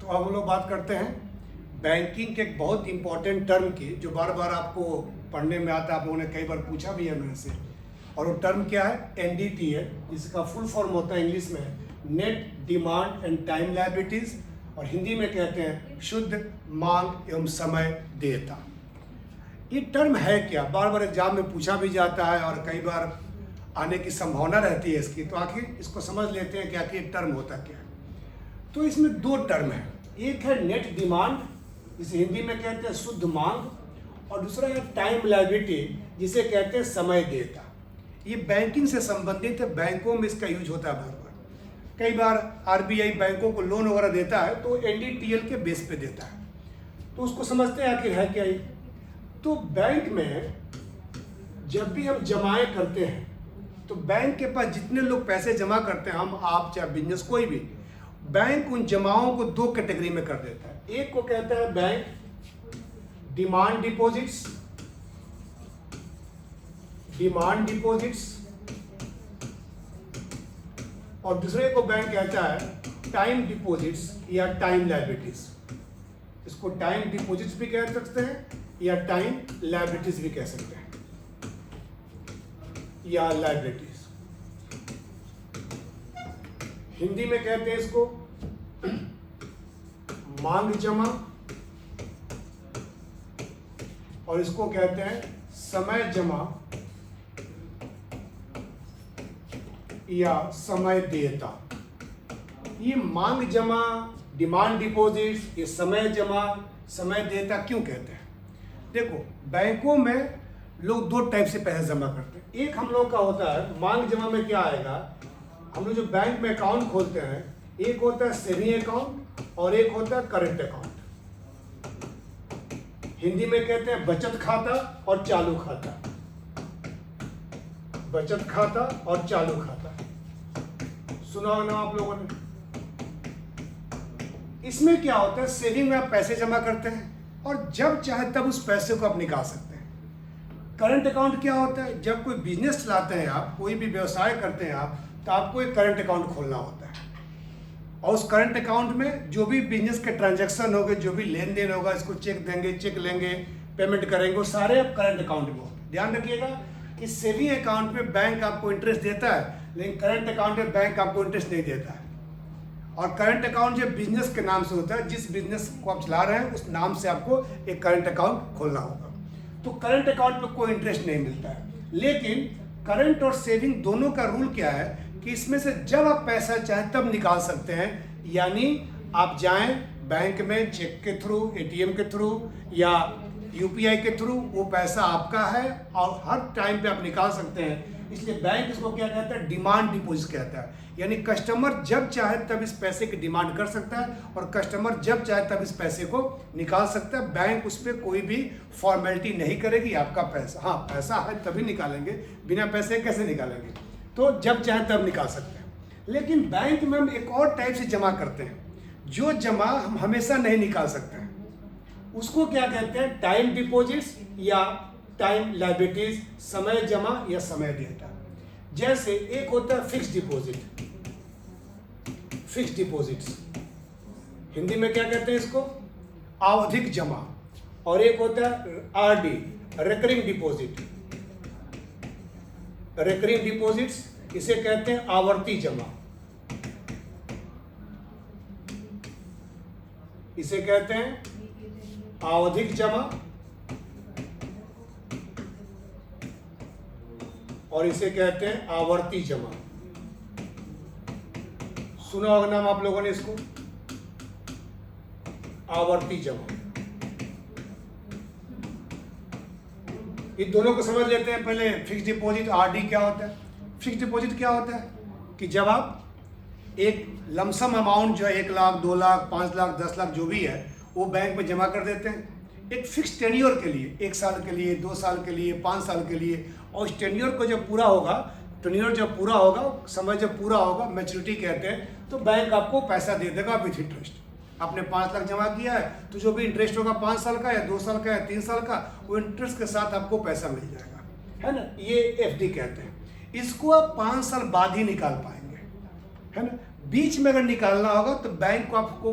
तो अब हम लोग बात करते हैं बैंकिंग के एक बहुत इंपॉर्टेंट टर्म की, जो बार बार आपको पढ़ने में आता है, आप लोगों ने कई बार पूछा भी है मेरे से। और वो टर्म क्या है? एनडीटी है, जिसका फुल फॉर्म होता है इंग्लिश में net demand and time liabilities, और हिंदी में कहते हैं शुद्ध मांग एवं समय देयता। ये टर्म है क्या? बार बार एग्जाम में पूछा भी जाता है और कई बार आने की संभावना रहती है इसकी, तो आखिर इसको समझ लेते हैं कि आखिर ये टर्म होता क्या है। तो इसमें दो टर्म है, एक है नेट डिमांड, जिसे हिंदी में कहते हैं शुद्ध मांग, और दूसरा है टाइम लायबिलिटी, जिसे कहते हैं समय देयता। ये बैंकिंग से संबंधित है, बैंकों में इसका यूज होता है बार बार। कई बार आरबीआई बैंकों को लोन वगैरह देता है तो एनडीटीएल के बेस पे देता है, तो उसको समझते हैं आखिर है क्या ये। तो बैंक में जब भी हम जमाएं करते हैं तो बैंक के पास जितने लोग पैसे जमा करते हैं, हम आप चाहे बिजनेस कोई भी, बैंक उन जमाओं को दो कैटेगरी में कर देता है। एक को कहता है बैंक डिमांड डिपॉजिट्स, और दूसरे को बैंक कहता है टाइम डिपॉजिट्स या टाइम लायबिलिटीज। इसको टाइम डिपॉजिट्स भी कह सकते हैं या टाइम लायबिलिटीज भी कह सकते हैं, या लायबिलिटीज। हिंदी में कहते हैं इसको मांग जमा, और इसको कहते हैं समय जमा या समय देयता। ये मांग जमा, डिमांड डिपॉजिट, ये समय जमा, समय देयता क्यों कहते हैं? देखो, बैंकों में लोग दो टाइप से पैसे जमा करते हैं। एक हम लोग का होता है मांग जमा में क्या आएगा, हम लोग जो बैंक में अकाउंट खोलते हैं, एक होता है सेविंग अकाउंट और एक होता है करंट अकाउंट। हिंदी में कहते हैं बचत खाता और चालू खाता, बचत खाता और चालू खाता। सुना हो ना आप लोगों ने? इसमें क्या होता है, सेविंग में आप पैसे जमा करते हैं और जब चाहे तब उस पैसे को आप निकाल सकते हैं। करंट अकाउंट क्या होता है, जब कोई बिजनेस चलाते हैं आप, कोई भी व्यवसाय करते हैं आप, तो आपको एक करंट अकाउंट खोलना होता है, और उस करंट अकाउंट में जो भी बिजनेस के ट्रांजैक्शन होंगे, जो भी लेन देन होगा, इसको चेक देंगे, चेक लेंगे, पेमेंट करेंगे, वो सारे आप करंट अकाउंट में। ध्यान रखिएगा कि सेविंग अकाउंट में बैंक आपको इंटरेस्ट देता है, लेकिन करंट अकाउंट में बैंक आपको इंटरेस्ट नहीं देता है। और करंट अकाउंट जो बिजनेस के नाम से होता है, जिस बिजनेस को आप चला रहे हैं उस नाम से आपको एक करंट अकाउंट खोलना होगा। तो करंट अकाउंट में कोई इंटरेस्ट नहीं मिलता है, लेकिन करंट और सेविंग दोनों का रूल क्या है कि इसमें से जब आप पैसा चाहें तब निकाल सकते हैं। यानी आप जाएं बैंक में चेक के थ्रू, एटीएम के थ्रू या यूपीआई के थ्रू, वो पैसा आपका है और हर टाइम पे आप निकाल सकते हैं। इसलिए बैंक इसको क्या कहता है, डिमांड डिपॉजिट कहता है। यानी कस्टमर जब चाहे तब इस पैसे की डिमांड कर सकता है और कस्टमर जब चाहे तब इस पैसे को निकाल सकता है। बैंक उस पर कोई भी फॉर्मेलिटी नहीं करेगी आपका पैसा। हाँ, पैसा है तभी निकालेंगे, बिना पैसे कैसे निकालेंगे? तो जब चाहे तब निकाल सकते हैं। लेकिन बैंक में हम एक और टाइप से जमा करते हैं, जो जमा हम हमेशा नहीं निकाल सकते हैं। उसको क्या कहते हैं, टाइम डिपॉजिट्स या टाइम लायबिलिटीज, समय जमा या समय देयता। जैसे एक होता है fix deposit, fix deposits, Hindi में क्या कहते हैं इसको, आवधिक जमा, और एक होता है RD, recurring deposit, recurring deposits, इसे कहते हैं आवर्ती जमा, इसे कहते हैं आवधिक जमा, और इसे कहते हैं आवर्ती जमा। सुना होगा नाम आप लोगों ने इसको, आवर्ती जमा। ये दोनों को समझ लेते हैं पहले। फिक्स डिपॉजिट, आरडी क्या होता है? फिक्स डिपॉजिट क्या होता है कि जब आप एक लमसम अमाउंट जो है 1 लाख, 2 लाख, 5 लाख, 10 लाख जो भी है, वो बैंक में जमा कर देते हैं एक फिक्स टेन्योर के लिए, 1 साल के लिए, 2 साल के लिए, 5 साल के लिए। और इस टेन्योर को जब पूरा होगा, टेन्योर जब पूरा होगा, समय जब पूरा होगा, मैच्योरिटी कहते हैं, तो बैंक आपको पैसा दे देगा विथ इंटरेस्ट। आपने 5 लाख जमा किया है तो जो भी इंटरेस्ट होगा 5 साल का या 2 साल का या 3 साल का, वो इंटरेस्ट के साथ आपको पैसा मिल जाएगा, है ना। ये एफडी कहते हैं। इसको आप 5 साल बाद ही निकाल पाएंगे, है ना। बीच में अगर निकालना होगा तो बैंक को आपको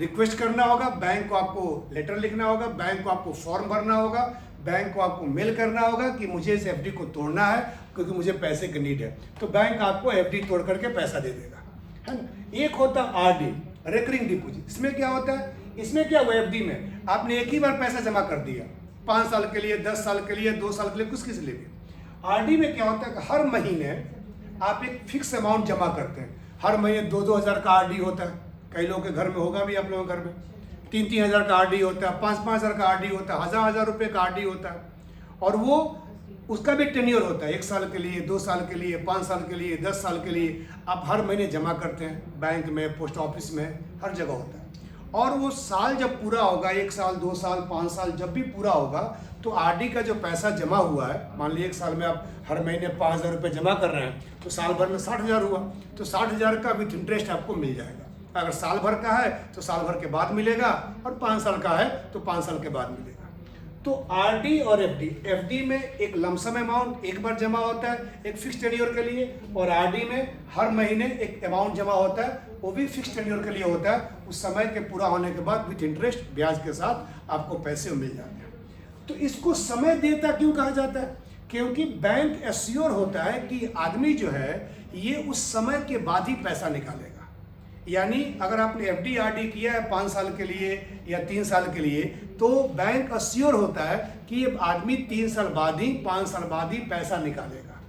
रिक्वेस्ट करना होगा, बैंक को आपको लेटर लिखना होगा, बैंक को आपको फॉर्म भरना होगा, बैंक को आपको मेल करना होगा कि मुझे इस एफडी को तोड़ना है क्योंकि मुझे पैसे की नीड है, तो बैंक आपको एफडी तोड़ करके पैसा दे देगा, है ना। एक होता है आरडी, रिकरिंग डिपॉजिट। इसमें क्या होता है, इसमें क्या हुआ, एफडी में आपने एक ही बार पैसा जमा कर दिया, 5 साल के लिए, 10 साल के लिए, 2 साल के लिए, कुछ किस लिए भी। आरडी में क्या होता है कि हर महीने आप एक फिक्स अमाउंट जमा करते हैं। हर महीने 2-2 हज़ार का आरडी होता है, कई लोगों के घर में होगा भी, आप लोगों के घर में 3-3 हज़ार का आरडी होता है, 5-5 हज़ार का आरडी होता है, 1000-1000 रुपये का आरडी होता है। और वो उसका भी टेन्योर होता है, 1 साल के लिए, 2 साल के लिए, 5 साल के लिए, 10 साल के लिए आप हर महीने जमा करते हैं, बैंक में, पोस्ट ऑफिस में, हर जगह होता है। और वो साल जब पूरा होगा, 1 साल, 2 साल, 5 साल जब भी पूरा होगा, तो आरडी का जो पैसा जमा हुआ है, मान लीजिए 1 साल में आप हर महीने 5000 रुपये जमा कर रहे हैं, तो साल भर में 60,000 हुआ, तो 60,000 का विथ इंटरेस्ट आपको मिल जाएगा। अगर साल भर का है तो साल भर के बाद मिलेगा, और 5 साल का है तो 5 साल के बाद मिलेगा। तो आरडी और एफडी, एफडी में एक लमसम अमाउंट एक बार जमा होता है एक फिक्स टेन्योर के लिए, और आरडी में हर महीने एक अमाउंट जमा होता है, वो भी फिक्स टेन्योर के लिए होता है। उस समय के पूरा होने के बाद विथ इंटरेस्ट, ब्याज के साथ आपको पैसे मिल जाते हैं। तो इसको समय देयता क्यों कहा जाता है, क्योंकि बैंक एश्योर होता है कि आदमी जो है ये उस समय के बाद ही पैसा निकालेगा। यानी अगर आपने एफडी आरडी किया है 5 साल के लिए या 3 साल के लिए, तो बैंक एश्योर होता है कि ये आदमी 3 साल बाद ही, 5 साल बाद ही पैसा निकालेगा।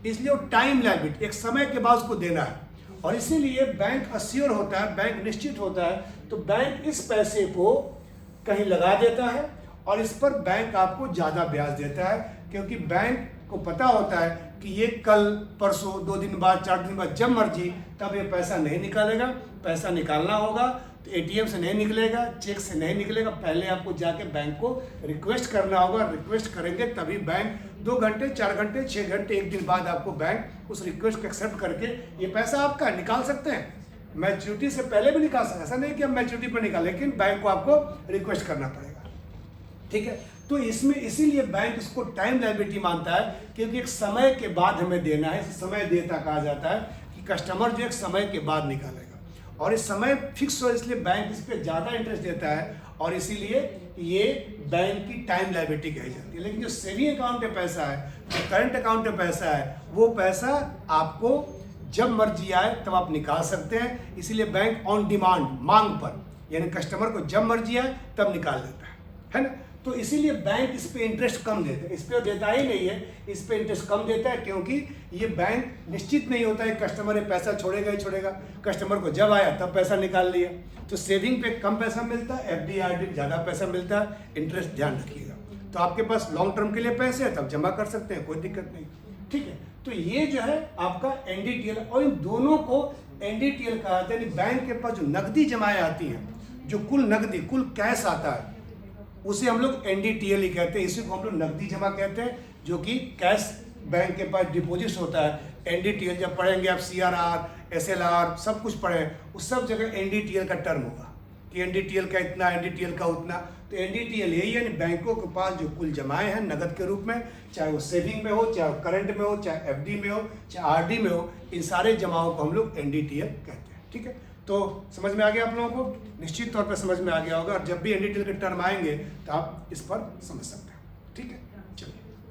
इसलिए वो टाइम लाइबिलिटी, एक समय के बाद उसको देना है, और इसीलिए बैंक एश्योर होता है, बैंक निश्चित होता है। तो बैंक इस पैसे को कहीं लगा देता है, और इस पर बैंक आपको ज़्यादा ब्याज देता है, क्योंकि बैंक को पता होता है कि ये कल, परसों, 2 दिन बाद, 4 दिन बाद, जब मर्जी तब ये पैसा नहीं निकालेगा। पैसा निकालना होगा तो एटीएम से नहीं निकलेगा, चेक से नहीं निकलेगा, पहले आपको जाके बैंक को रिक्वेस्ट करना होगा। रिक्वेस्ट करेंगे तभी बैंक 2 घंटे, 4 घंटे, 6 घंटे, 1 दिन बाद आपको बैंक उस रिक्वेस्ट को एक्सेप्ट करके ये पैसा आपका निकाल सकते हैं। मैच्योरिटी से पहले भी निकाल सकते हैं, ऐसा नहीं कि हम मैच्योरिटी पर निकालें, लेकिन बैंक को आपको रिक्वेस्ट करना पड़ेगा, ठीक है। तो इसमें इसीलिए बैंक इसको टाइम लायबिलिटी मानता है, क्योंकि एक समय के बाद हमें देना है। समय देयता कहा जाता है कि कस्टमर जो एक समय के बाद निकालेगा, और इस समय फिक्स हो, इसलिए बैंक इस पर ज़्यादा इंटरेस्ट देता है, और इसीलिए ये बैंक की टाइम लायबिलिटी कही जाती है। लेकिन जो सेविंग अकाउंट में पैसा है, जो करंट अकाउंट में पैसा है, वो पैसा आपको जब मर्जी आए तब आप निकाल सकते हैं। इसीलिए बैंक ऑन डिमांड, मांग पर, यानी कस्टमर को जब मर्जी आए तब निकाल देता है ना। तो इसीलिए बैंक इस पे इंटरेस्ट कम देता है, इस पे देता ही नहीं है, इस पे इंटरेस्ट कम देता है, क्योंकि ये बैंक निश्चित नहीं होता है कस्टमर ये पैसा छोड़ेगा ही छोड़ेगा। कस्टमर को जब आया तब पैसा निकाल लिया। तो सेविंग पे कम पैसा मिलता है, एफडी आरडी ज़्यादा पैसा मिलता है। इंटरेस्ट ध्यान रखिएगा। तो आपके पास लॉन्ग टर्म के लिए पैसे है तब जमा कर सकते हैं, कोई दिक्कत नहीं, ठीक है। तो ये जो है आपका एनडीटीएल, और इन दोनों को एनडीटीएल कहा जाता है। यानी बैंक के पास जो नकदी जमाएँ आती हैं, जो कुल नकदी, कुल कैश आता है, उसे हम लोग एनडीटीएल ही कहते हैं। इसी को हम लोग नकदी जमा कहते हैं, जो कि कैश बैंक के पास डिपॉजिट होता है। एनडीटीएल जब पढ़ेंगे आप, सीआरआर, एसएलआर सब कुछ पढ़े, उस सब जगह एनडीटीएल का टर्म होगा कि एनडीटीएल का इतना, एनडीटीएल का उतना। तो एनडीटीएल यही है, बैंकों के पास जो कुल जमाएँ हैं नगद के रूप में, चाहे वो सेविंग में हो, चाहे वो करंट में हो, चाहे एफडी में हो, चाहे आरडी में हो, इन सारे जमाओं को हम लोग एनडीटीएल कहते हैं, ठीक है। तो समझ में आ गया आप लोगों को, निश्चित तौर पर समझ में आ गया होगा। और जब भी एनडीटीएल के टर्म आएंगे तो आप इस पर समझ सकते हैं, ठीक है।